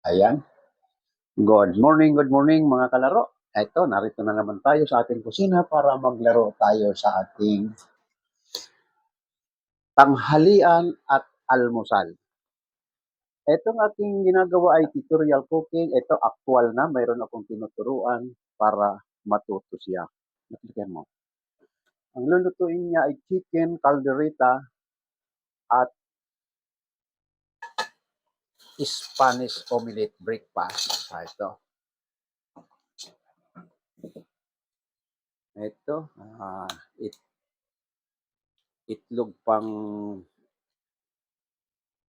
Ayan. Good morning mga kalaro. Ito, narito na naman tayo sa ating kusina para maglaro tayo sa ating tanghalian at almusal. Itong aking ginagawa ay tutorial cooking. Ito, actual na. Mayroon akong tinuturuan para matuto siya. Nakikita mo. Ang lulutuin niya ay chicken caldereta at Spanish omelette breakfast. Ito. Ito, itlog pang,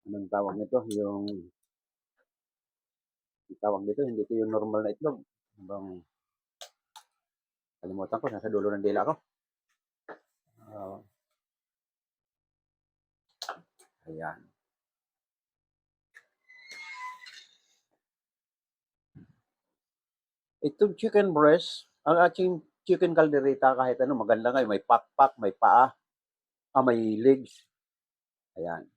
anong tawag nito? Yung tawag nito, hindi ito yung normal na itlog. Bang, kalimutan ko, nasa dulo ng dila ko. Ayan. Itong chicken breast, ang ating chicken caldereta, kahit ano, maganda nga, may pakpak, may paa, may legs. Ayan.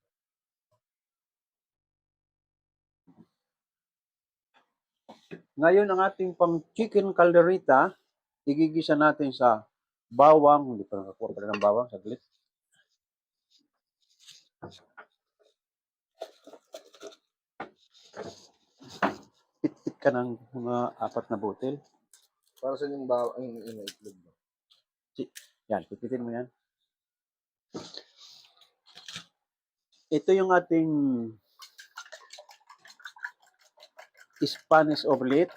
Ngayon, ang ating pang chicken caldereta, igigisa natin sa bawang, hindi pa nakakuha pa ng bawang, saglit. Pit-pit ka ng mga 4 na butil. Para sa yung bawang, yung itlog mo. Yan, pipitin mo yan. Ito yung ating Spanish omelette.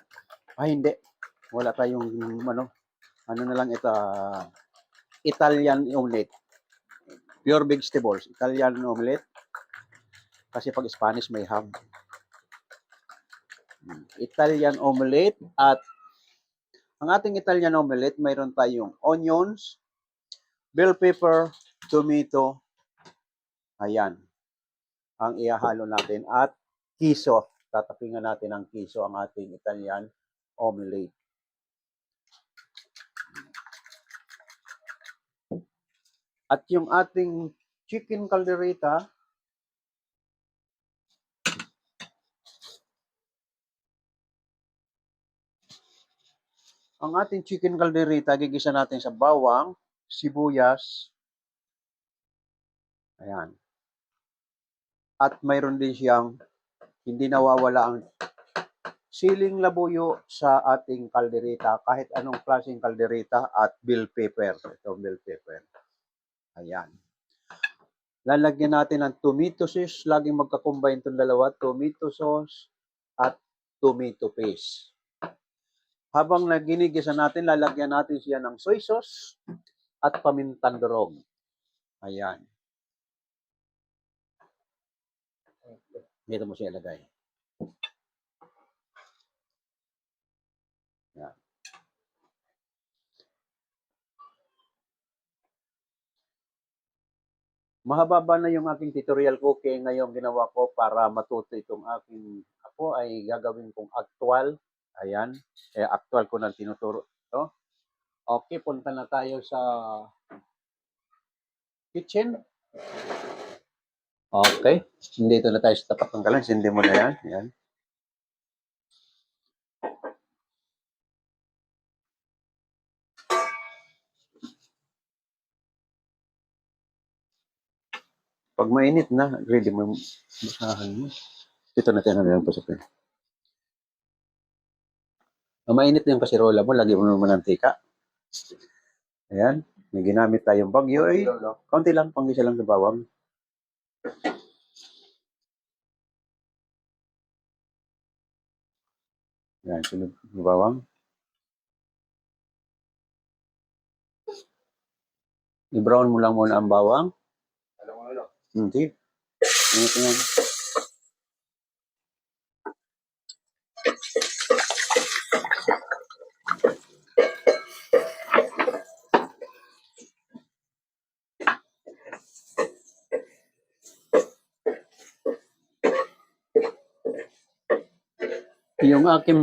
Hindi. Wala tayong ano na lang ito, Italian omelette. Pure vegetables, Italian omelette. Kasi pag Spanish may ham. Italian omelette at ang ating Italian omelette, mayroon tayong onions, bell pepper, tomato. Ayan. Ang ihahalo natin at kiso. Tatapingan natin ang kiso ang ating Italian omelette. At yung ating chicken caldereta, ang ating chicken caldereta, gigisa natin sa bawang, sibuyas. Ayan. At mayroon din siyang hindi nawawala ang siling labuyo sa ating caldereta, kahit anong klaseng caldereta at bell pepper. Ito, bell pepper. Ayan. Lalagyan natin ng tomato sauce. Laging magka-combine itong dalawa. Tomato sauce at tomato paste. Habang naginigisa natin, lalagyan natin siya ng soy sauce at pamintang durog. Ayan. Dito mo siya ilagay. Ayan. Mahaba na yung aking tutorial cooking ngayong ginawa ko para matuto itong aking ako ay gagawin kong actual. Ayan. Actual ko na tinuturo ito. Okay, punta na tayo sa kitchen. Okay. Dito na tayo sa tapat ng kalan. Sindi mo na yan. Ayan. Pag mainit na, ready mo yung basahan mo. Ito na tayo na lang po sa pen. Mainit na yung kasirola mo, lagi mo naman mantika. Ayan. May ginamit tayong bagyo. Kaunti lang, panggisa lang sa bawang. Ayan, sunod ng bawang. I-brown mo lang muna ang bawang. Hindi. Ito yan. Yung aking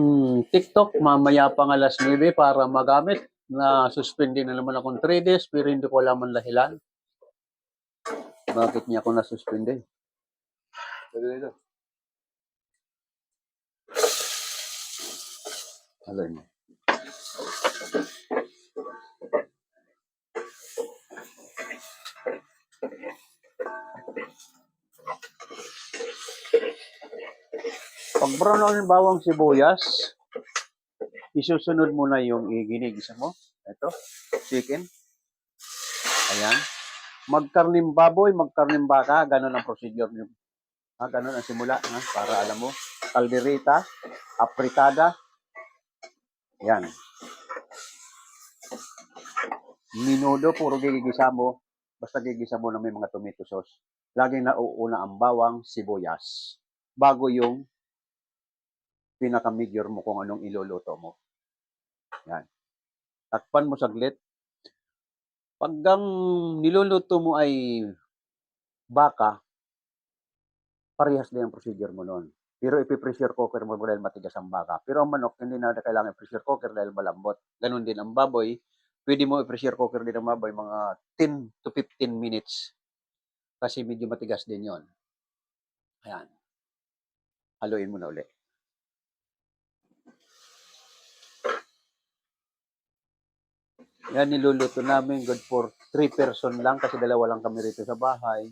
TikTok, mamaya pang alas 9 para magamit. Na-suspend na naman akong 3 days, pero hindi ko alam ang dahilan. Bakit niya ako na-suspend? Haluin mo. Pag brown ang bawang sibuyas, isusunod mo na yung ginigisa mo. Ito, chicken. Ayan. Magkarnim baboy, magkarnim baka, ganun ang procedure niyo. Ganun ang simula, para alam mo. Caldereta, apritada. Yan. Minudo, puro gigisa mo. Basta gigisa mo na may mga tomato sauce. Laging nauuna ang bawang, sibuyas. Bago yung pinaka-major mo kung anong iluluto mo. Yan. Takpan mo saglit. Pag ang niluluto mo ay baka, parehas din ang procedure mo noon. Pero ipi-pressure cooker mo dahil matigas ang baka. Pero ang manok, hindi na kailangan pressure cooker dahil malambot. Ganun din ang baboy. Pwede mo i-pressure cooker din ang baboy mga 10 to 15 minutes. Kasi medyo matigas din yon. Ayan. Haluin mo na uli. Yan, niluluto namin. Good for 3 person lang kasi dalawa lang kami rito sa bahay.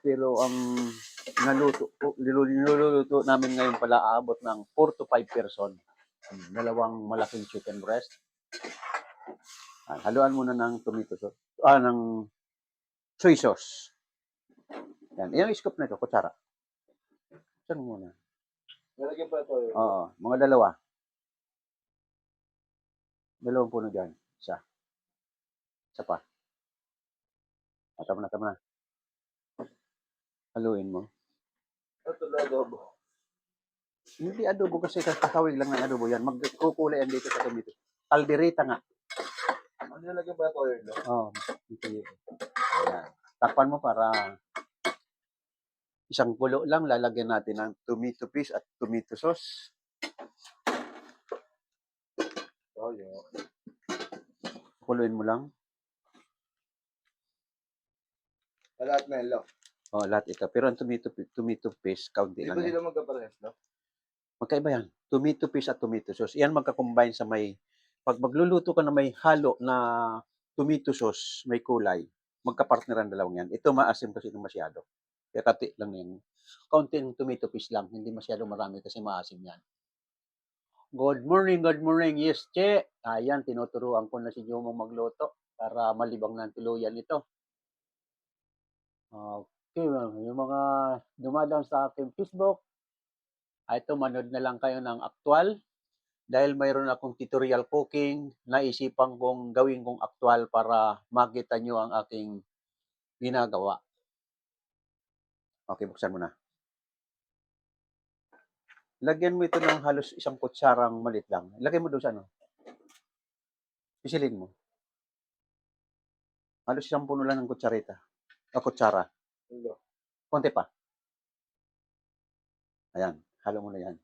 Pero ang niluluto namin ngayon pala aabot ng 4 to 5 person. Dalawang malaking chicken breast. Haluan muna ng tomato sauce. Ng soy sauce. Yan. Yung scoop na ito, kutsara. Saan muna? Nalagyan pa ito. Oo, mga dalawa. Dalawang puno dyan. Isa. Isa pa. Tama na. Haluin mo. Ito na adobo. Hindi adobo kasi kakawig lang ng adobo yan. Magkukulay yan dito sa tomato. Caldereta nga. Ano nalagyan pa ito? Oo. Ayan. Takpan mo para isang kulo lang. Lalagyan natin ng tomato paste at tomato sauce. Kuluin mo lang. Lahat na yun. Lahat ito. Pero ang tomato paste, kaunti Hindi lang ba yan. sila magkaparehas, no? Magkaiba yan. Tomato paste at tomato sauce. Yan magka-combine sa may, pag magluluto ka na may halo na tomato sauce, may kulay, magka-partneran dalawang yan. Ito maasim kasi ito masyado. Kaya kati lang yan. Kaunting tomato paste lang. Hindi masyado marami kasi maasim yan. Good morning. Yes, Che. Ayan, tinuturuan ko na si Jomo magluto para malibang ng tuluyan ito. Okay, yung mga dumadaan sa aking Facebook, ito, manood na lang kayo ng aktual. Dahil mayroon akong tutorial cooking, naisipan kong gawin kong aktual para makita nyo ang aking ginagawa. Okay, buksan mo na. Lagyan mo ito ng halos isang kutsarang malit lang. Lagay mo doon sa ano. Pisilin mo. Halos isang puno lang ng kutsarita. Kutsara. Konti pa. Ayan, halo mo na yan.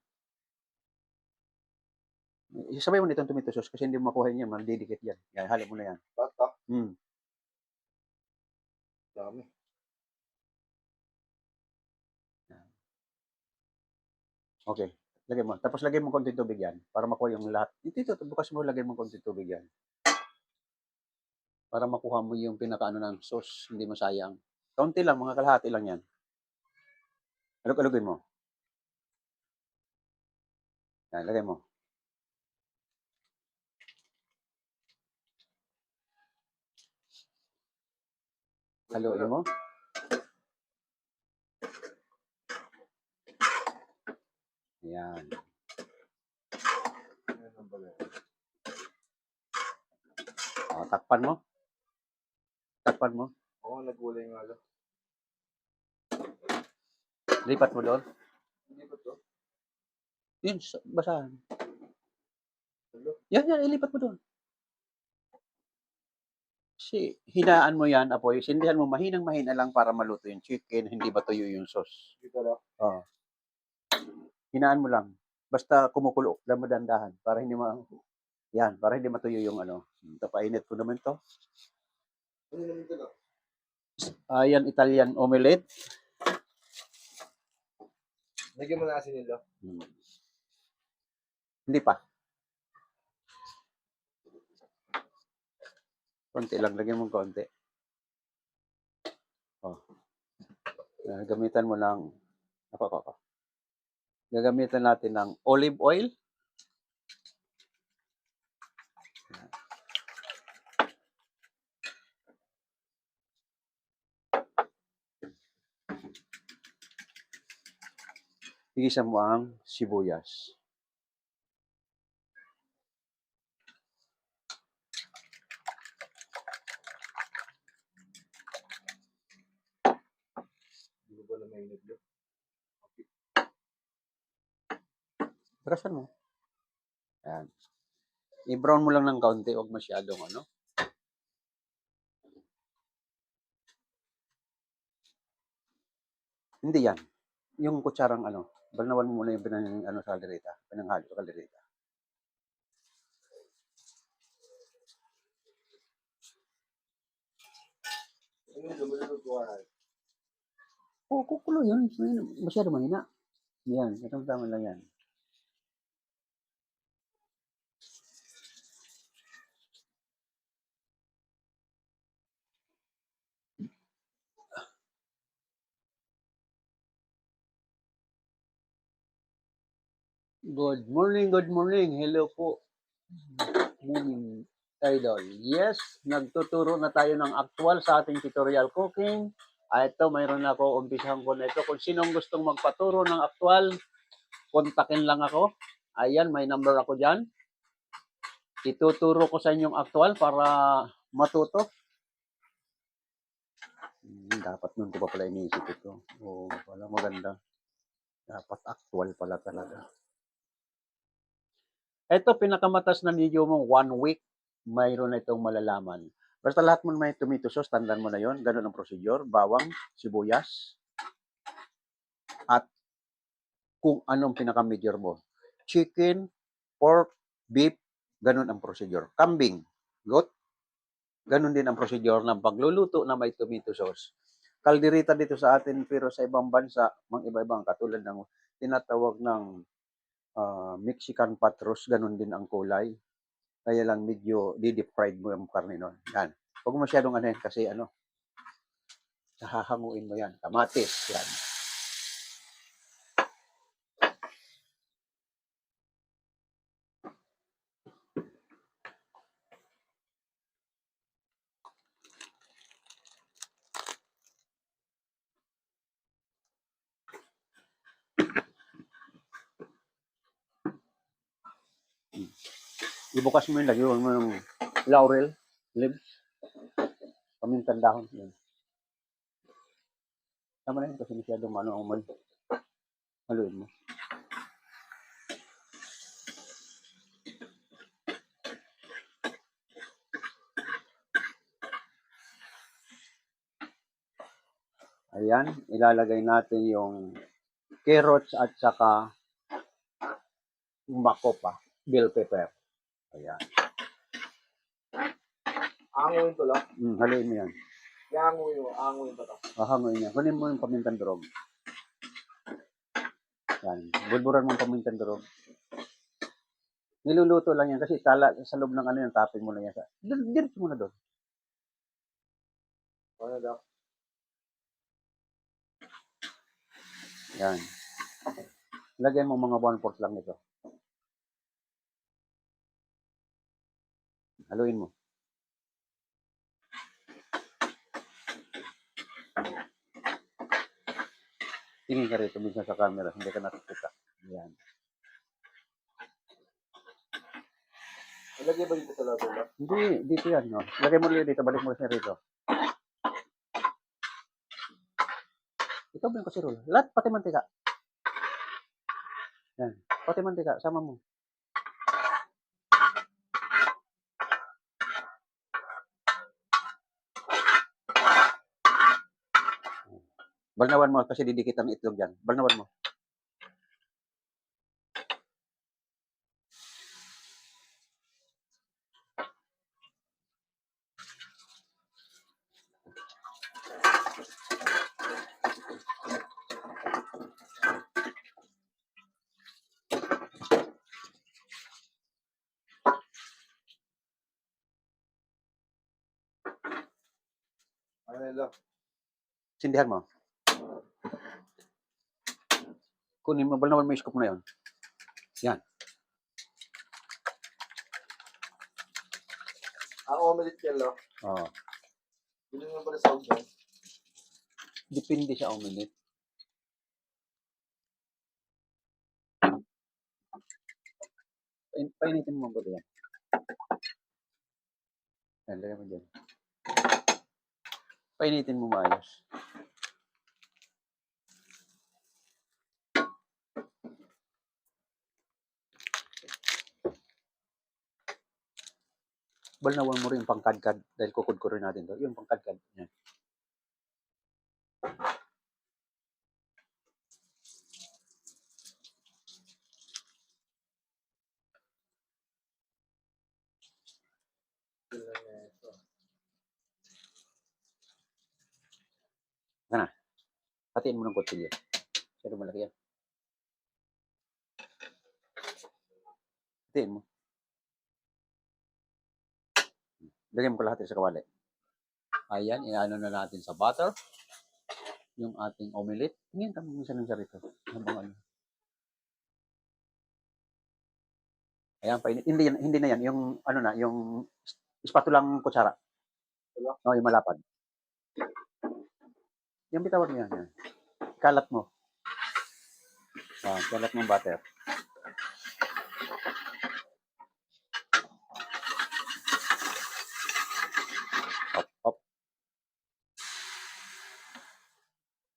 Isabay mo nitong tomato sauce kasi hindi mo makuha niya, mandidikit yan. Yan, halo mo na yan. Bata. Hmm. Dami. Okay. Lagay mo. Tapos lagay mo konting tubig yan para makuha yung lahat. Dito, bukas mo lagay mo konting tubig yan. Para makuha mo yung pinakaano ng sauce, hindi masayang. Kaunti lang, mga kalahati lang yan. Alugin mo. Yan, lagay mo. Haluin mo. Yan. Takpan mo. Takpan mo. Oo, nagulay nga lang. Lipat mo doon. Hindi ba to? Yun, basahan. Yan, ilipat mo doon. Kasi hinaan mo yan, apoy. Sindihan mo mahina lang para maluto yung chicken, hindi ba tuyo yung sauce. Dito lang. Hinaan mo lang. Basta kumukulo, dahan-dahan para hindi para hindi matuyo yung ano. Ito, painit ko naman to. Ano naman ito lang? Yan, Italian omelette. Lagyan mo na asin nila. Hindi pa. Konti lang, lagyan mo konti. Oh. Gamitan mo ng, ako. Gagamitan natin ng olive oil. Igisa mo ang sibuyas. Hindi ko pala mainit bro. Brasan mo. Yan. I-brown mo lang ng kaunti, huwag masyadong ano. Hindi yan. Yung kutsarang ano, balnawan mo muna yung sa kaldereta, pinanghalo sa kaldereta. Ano yung lumalulog ko na? Oo, kukulo yun. Masyado mahina. Yan, itong tama lang yan. Good morning. Hello po. Morning, Idol. Yes, nagtuturo na tayo ng actual sa ating tutorial cooking. Ito, mayroon ako, umpisahan ko na ito. Kung sinong gustong magpaturo ng actual, kontakin lang ako. Ayan, may number ako dyan. Ituturo ko sa inyong actual para matuto. Dapat nun ko pa pala iniisip ito. Oo, wala maganda. Dapat actual pala talaga. Ito, pinakamatas na video mo, 1 week, mayroon na itong malalaman. Basta lahat mo may tomato sauce, tandaan mo na yon. Ganun ang procedure. Bawang, sibuyas, at kung anong pinaka-major mo. Chicken, pork, beef, ganun ang procedure. Kambing, goat, ganun din ang procedure ng pagluluto na may tomato sauce. Kaldereta dito sa atin, pero sa ibang bansa, mga iba-ibang katulad ng tinatawag ng Mexican pot roast, ganun din ang kulay. Kaya lang medyo di-deep fried mo yung karne nun. Yan. Huwag mo masyadong ano yan kasi ano, hahanguin mo yan. Kamatis, yan. Ibukas mo yun, lagyan mo yung laurel leaves, pamintang dahon. Yan. Tama na yun kasi masyadong haluin mo. Ayan, ilalagay natin yung carrots at saka yung makopa, bell pepper. Ayan. Anguin to lang. Haluin mo yan. Anguin pa to. Hahanguin yan. Kunin mo yung pamintang durog. Yan. Bulburan mo yung pamintang durog. Niluluto lang yan kasi sa loob ng ano yan, tapin mo na yan. Diretso mo na doon. Ano daw? Yan. Lagyan mo mga 1/4 lang nito. Haluin mo. Tingin ka rito minsan sa camera, hindi ka nakikita. Yan. Nalagay ba dito sa labo ba? Hindi, dito yan. No? Lagay mo ulit dito, balik mo siya rito. Ito ba yung kasirol? Lahat, pati mantika. Yan. Pati mantika, sama mo. Balnawan mo kasi didikit ang itlog yan. Balnawan mo. love. Sindihan mo. Kunin mo, naman mo yung scoop na yun. Yan. Ang omelet yan, lo. Oh. Bilhin mo pala sa dyan. Depende sa omelet. Painitin mo ba yan? Yan, lagyan mo dyan. Painitin mo maayos. Balnawan mo rin yung pangkadkad dahil kukudkurin natin to. Yung pangkadkad. Yan. Yan na. Hatiin mo ng kutsilyo. Sino malaki yan? Hatiin mo. Lagyan mo ko lahat sa kawali. Ayan, inaano na natin sa butter. Yung ating omelet. Tingin kami minsan ng sarito. Habang ano. Ayan, painit. Hindi na yan. Yung, ano na, yung spatulang kutsara. No, yung malapad. Yung bitawag mo yan. Yan. Kalat mo. Kalat mo butter. Hop.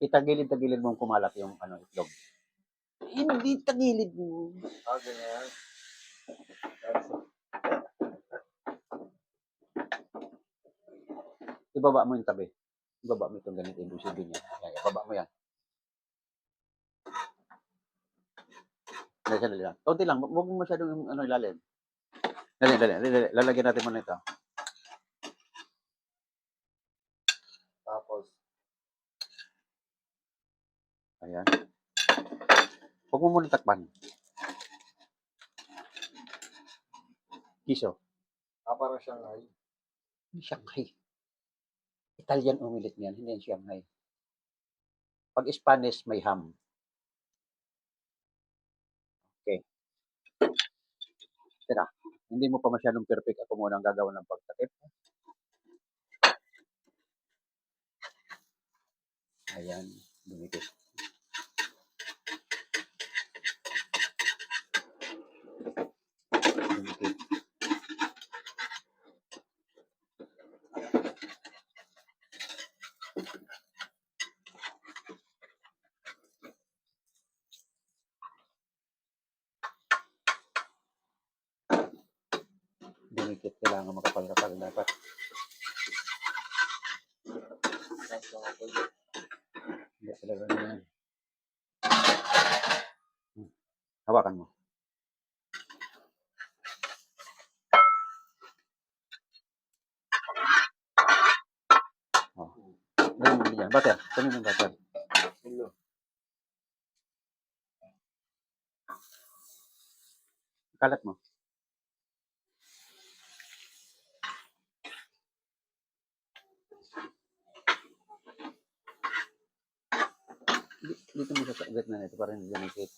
Itagilid-tagilid mong kumalat yung ano, itlog. Hindi tagilid mo. Ganyan. Ibaba mo yung tabi. Ibaba mo itong ganito. Yung sabi niya. Ibaba mo yan. Dali lang. Kunti lang. Huwag mo masyadong yung ano, ilalim. Dali. Lalagyan natin muna ito. Tapos, Ayan. Huwag mo muna takpan. Kiso. parang Shanghai. Shanghai. Italian omelet niyan, hindi yan Shanghai. Pag Spanish, may ham. Okay. Tira, hindi mo pa masyadong perfect. Ako muna ang gagawa ng pagtakip. Ayan, dumikit. Dumikit. Dumikit, kailangan makapal-kapal dapat. Hindi talaga na yan. Hawakan mo. Oh. Ganyan mo yan. Butter. Kunin mo butter. Kalat mo. Dito mo sa gitna na ito para hindi dumikit.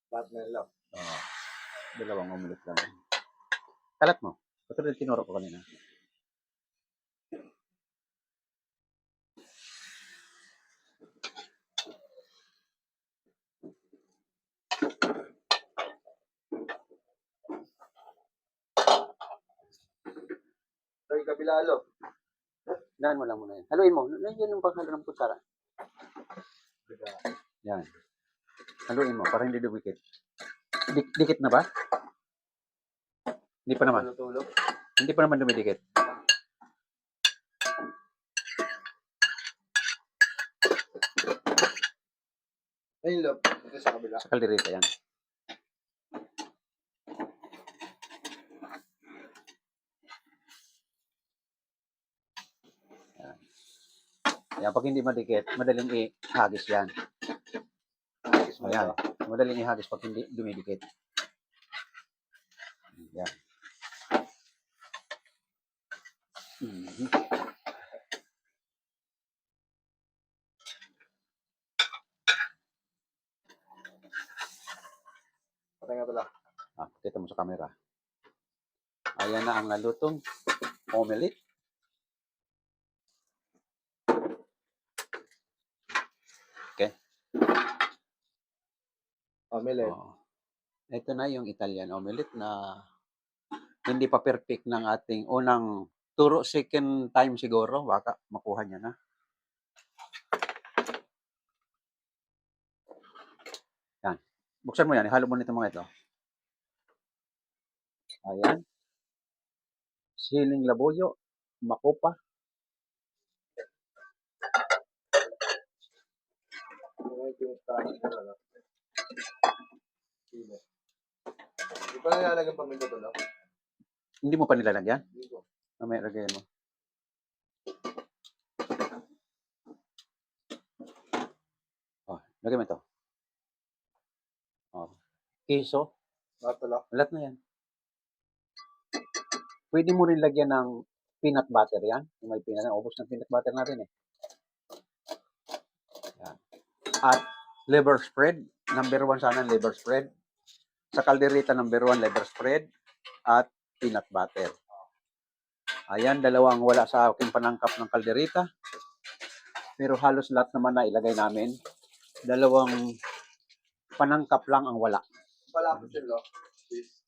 Lahat na love. Dalawang omelet lang. Kalat mo. Katulad tinuro ko kanina. Ay, kabila, lo. Daan mo lang muna yan. Haluin mo. Yan yung panghalo ng kutsara. Yan. Haluin mo para hindi dumikit. Dikit na ba? Hindi pa naman. Tulog. Hindi pa naman dumidikit. Ayun, love. Ito sa kabila. Sa kaldereta yan. Yan. Yan, pag hindi madikit, madaling ihagis yan. Kiss mo Ayan, ito. madaling ihagis pag hindi dumidikit. Yan. Mhm. Patay nga pala. Kita mo sa camera. Ayan na ang nalutong omelet. Okay. Omelette. Oh. Ito na yung Italian omelet na hindi pa perfect ng ating unang turo. Second time siguro, baka makuha niya na. Yan. Buksan mo yan. Ihalo mo nito mga ito. Ayan. Siling labuyo. Makopa. Ano yung pinustahan ko na? Sino? Di pa nilalagyan paminta to, no? Hindi mo pa nilalagyan? Hindi ko. Mamaya lagyan mo. Oh, lagyan mo ito. Oh. Keso. Lahat pala. Lahat na yan. Pwede mo rin lagyan ng peanut butter yan. Kung may peanut, ubos ng peanut butter natin eh. Yan. At liver spread. Number 1 sana ang liver spread. Sa kaldereta, number 1 liver spread. At peanut butter. Ayan, dalawang wala sa aking panangkap ng kaldereta. Pero halos lahat naman na ilagay namin. Dalawang panangkap lang ang wala. Palapot yun, no? Cheese.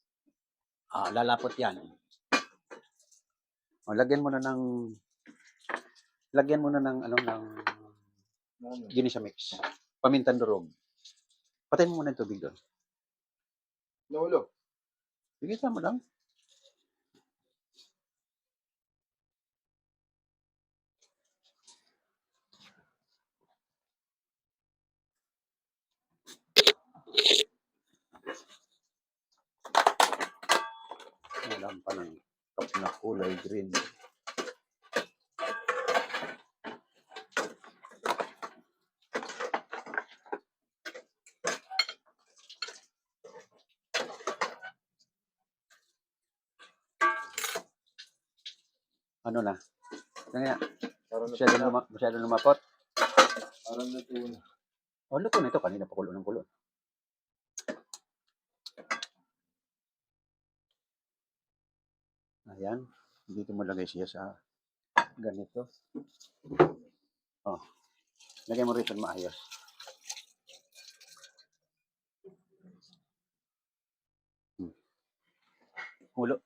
Lalapot yan. Lagyan mo na ng Ano? ginisa mix. Pamintang durog. Patayin mo muna yung tubig doon. Naulo. Sige, mo lang. Alam pa ng cup na kulay green. Ano na? Kaya, masyadong lumapot. Parang natuon. Luto na ito. Kanina pa kulo ng kulo. Ayan. Dito mo lagay siya sa ganito. Lagay mo rito maayos.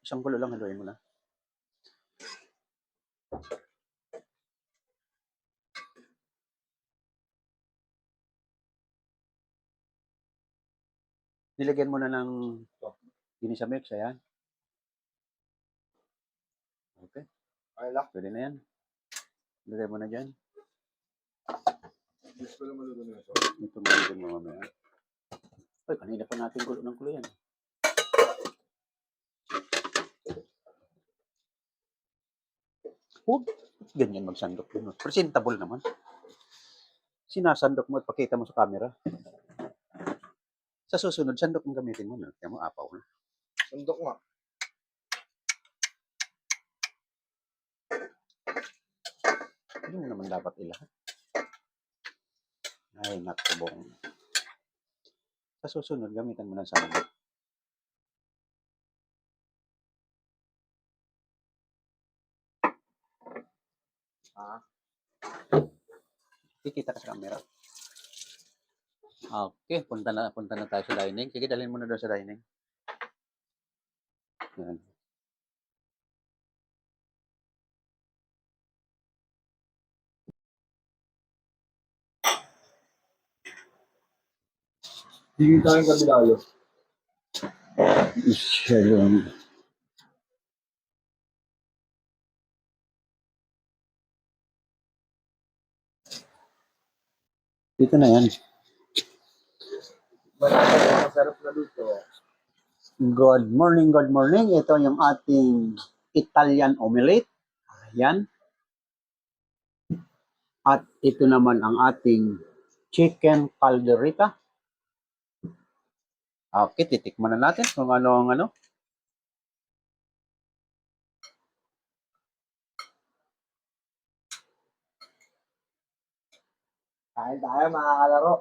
Isang kulo lang haluin mo na. Nilagyan mo na ng ginisa mix, ayan. Okay. Ay, lak. Pwede na yan. Lagay mo na dyan. Gusto ko lang maluto na ito. Ito malagyan mo mamaya. Ay, kanina pa natin kulo ng kulo yan. Huwag ganyan magsandok yun. Presentable naman. Sinasandok mo at pakita mo sa camera. Sa susunod, sandok ang gamitin mo. Kaya mo apaw na. Sandok nga. Hindi mo naman dapat ilahat. Ay, nakubong. Sa susunod, gamitan mo ng sandok. Kikita ka sa camera. Okay, punta na tayo sa dining. Sige, dalhin mo na doon sa dining. Yan. Hindi tayong kabilalo. Shalom. Dito na yan. Masarap na luto. Good morning, good morning. Ito yung ating Italian omelette. Ayan. At ito naman ang ating chicken caldereta. Okay, titikman na natin kung ano ang ano. Kain tayo mga kalaro.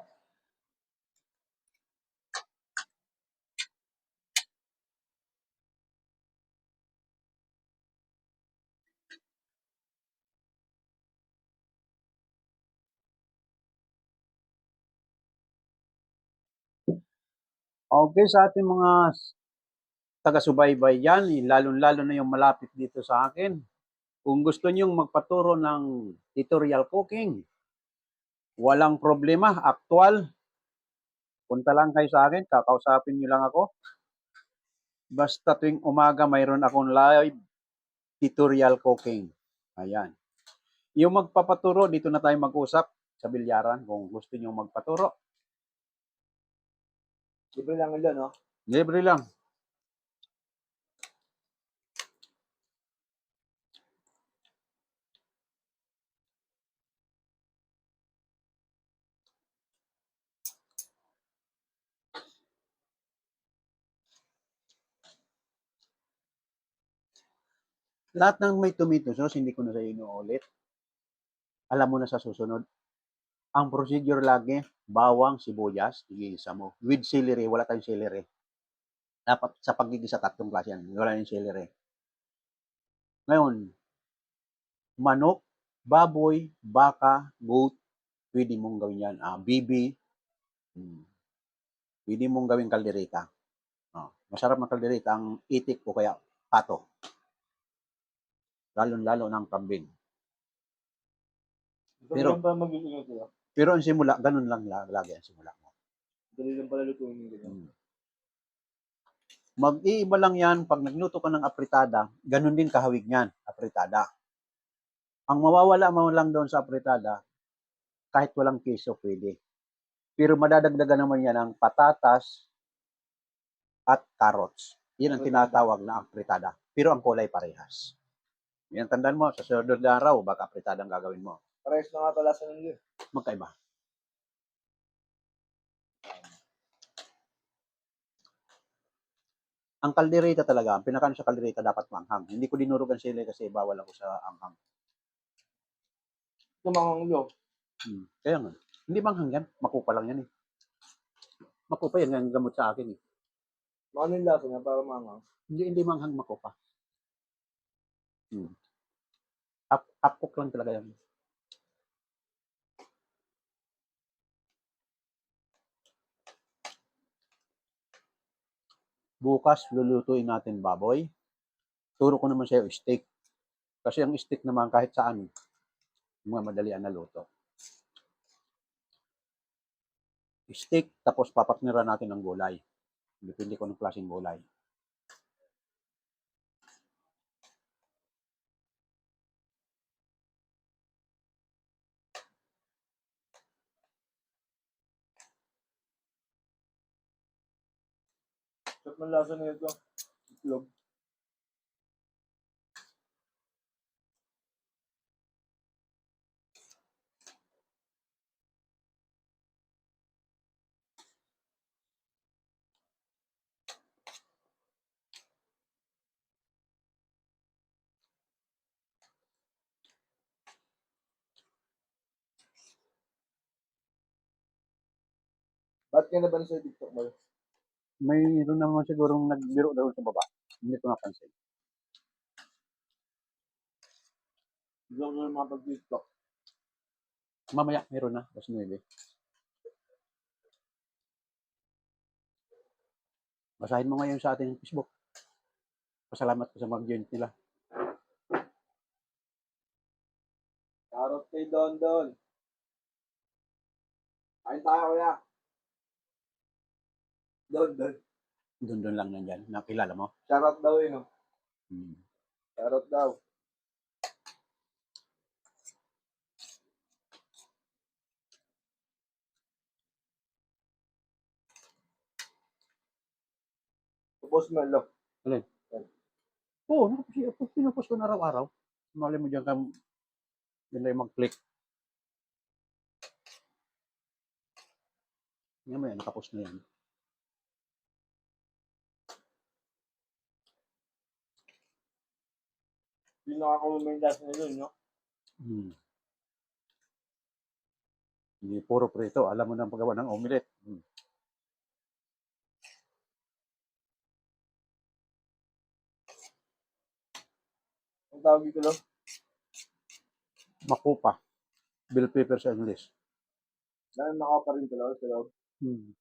Okay, sa ating mga taga-subaybay dyan, lalo-lalo na yung malapit dito sa akin. Kung gusto nyong magpaturo ng tutorial cooking, walang problema, aktual. Punta lang kayo sa akin, kakausapin nyo lang ako. Basta tuwing umaga, mayroon akong live tutorial cooking. Ayan. Yung magpapaturo, dito na tayo mag-usap sa bilyaran kung gusto nyo magpaturo. Libre lang yun, no? Libre lang. Lahat ng may tomato sauce, hindi ko na sa inuulit. Alam mo na sa susunod. Ang procedure lagi, bawang, sibuyas, igigisa mo. With celery, wala tayong celery. Dapat sa pagigisa, tatlong klase yan. Wala yung celery. Ngayon, manok, baboy, baka, goat, pwede mong gawin yan. Bibi, pwede mong gawin kaldereta. Masarap na kaldereta ang itik o kaya pato. Lalo-lalo ng kambing. Pero lang pala mag-iingat sila. Pero ang simula, ganun lang lagi ang simula mo. Dali lang pala lutuin yung ganyan. Mag-iiba lang yan pag nagluto ka ng apritada, ganun din kahawig niyan, apritada. Ang mawawala mo lang doon sa apritada, kahit walang keso pwede. Pero madadagdagan naman yan ng patatas at carrots. Yan ang tinatawag na apritada. Pero ang kulay parehas. Yan, tandaan mo, sa sunod na araw, baka apritada ang gagawin mo. Parehas na nga talasan ng yun. Magkaiba. Ang kaldereta talaga, ang pinakaano sa kaldereta dapat manghang. Hindi ko dinurog ang sili kasi bawal ako sa anghang. Tumangang yun. Kaya nga, hindi manghang yan. Makupa lang yan eh. Makupa yan, ang gamot sa akin eh. Ano yung lasa niya para mangang? Hindi manghang makupa. Up-cook lang talaga yan. Bukas, lulutuin natin baboy. Turo ko naman sa'yo steak. Kasi ang steak naman kahit saan, mga madalian na luto. Steak, tapos papaknira natin ng gulay. Depende ko ng klaseng gulay. Sarap ng lasa na ito. Itlog. Ba't ka na ba sa TikTok mo? Mayroon naman sigurong nagbiro daw sa baba. Hindi ko napansin. Gusto ko na mapag-TikTok. Mamaya, meron na. Tapos 9. Basahin mo ngayon sa ating Facebook. Pasalamat ko sa mag-join nila. Charot kay Don Don. Kain tayo kuya. Don Don. Doon lang nandyan. Nakilala mo? Charot daw yun. No? Charot daw. Tapos Melo. Alin? Oo, pinupost ko na araw-araw. Mali mo dyan kang mag-click. Yan mo yan, nakapos na yan. Yung nakakommendas na yun, no? Hmm. Hindi puro prito. Alam mo na ang paggawa ng omelette. Ang tawag ko lang. Makupa. Bell pepper sa English. Dahil makapa rin talaga sa loob. Hmm.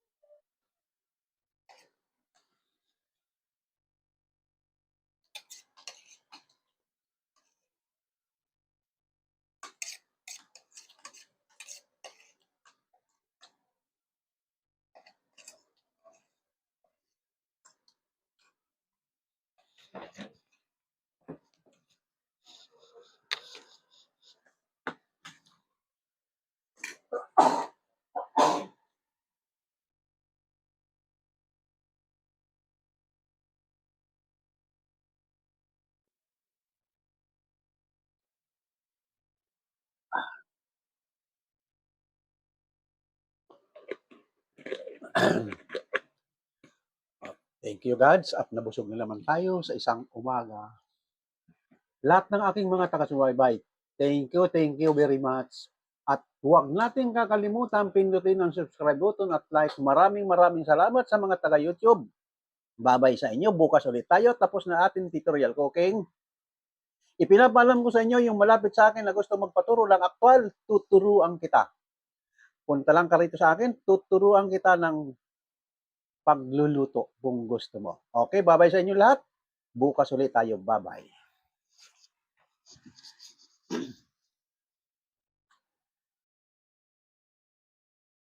Thank you, gods. At nabusog na naman tayo sa isang umaga. Lahat ng aking mga taga-subaybay, thank you very much. At huwag natin kakalimutan pindutin ang subscribe button at like. Maraming salamat sa mga taga-YouTube. Babay sa inyo. Bukas ulit tayo. Tapos na ating tutorial cooking. Ipinapalam ko sa inyo yung malapit sa akin na gusto magpaturo ng aktwal, tuturuan kita. Punta lang ka rito sa akin, tuturuan kita ng pagluluto kung gusto mo. Okay, babay sa inyo lahat. Bukas ulit tayo. Bye-bye.